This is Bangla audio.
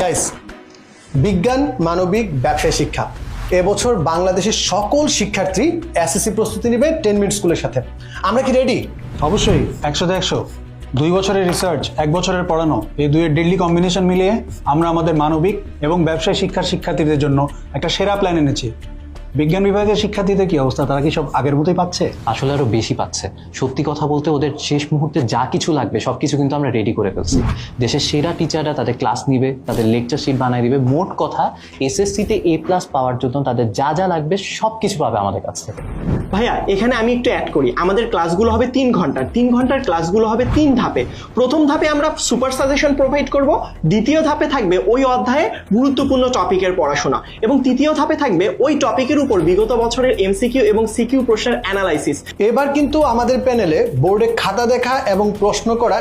গাইস, বিজ্ঞান, মানবিক, ব্যবসায় শিক্ষা এবছর বাংলাদেশের সকল শিক্ষার্থী এসএসসি প্রস্তুতি নেবে 10 মিনিট স্কুলের সাথে। আমরা কি রেডি? অবশ্যই 100তে 100। 2 বছরের রিসার্চ, 1 বছরের পড়ানো, এই দুইয়ের ডেডলি কম্বিনেশন মিলিয়ে আমরা আমাদের মানবিক এবং ব্যবসায় শিক্ষার শিক্ষার্থীদের জন্য একটা সেরা প্ল্যান এনেছি। বিজ্ঞান বিভাগের শিক্ষার্থীদের কি অবস্থা? তারা কি সব আগের মতোই পাচ্ছে? আসলে আরো বেশি পাচ্ছে। সত্যি কথা বলতে ওদের শেষ মুহূর্তে যা কিছু লাগবে সবকিছু কিন্তু আমরা রেডি করে ফেলছি। দেশের সেরা টিচাররা তাদের ক্লাস নিবে, তাদের লেকচার শিট বানিয়ে দিবে। মোট কথা এসএসসিতে A+ পাওয়ার জন্য তাদের যা যা লাগবে সবকিছু পাবে আমাদের কাছ থেকে। ভাইয়া, এখানে আমি একটু অ্যাড করি। আমাদের ক্লাসগুলো হবে 3 ঘন্টার। 3 ঘন্টার ক্লাসগুলো হবে 3 ধাপে। প্রথম ধাপে আমরা সুপার সাজেশন প্রোভাইড করব। দ্বিতীয় ধাপে থাকবে ওই অধ্যায়ে গুরুত্বপূর্ণ টপিকের পড়াশোনা, এবং তৃতীয় ধাপে থাকবে ওই টপিকের উপর বিগত বছরের এমসিকিউ এবং সিকিউ প্রশ্নের অ্যানালাইসিস। এবার কিন্তু আমাদের প্যানেলে বোর্ডে খাতা দেখা এবং প্রশ্ন করা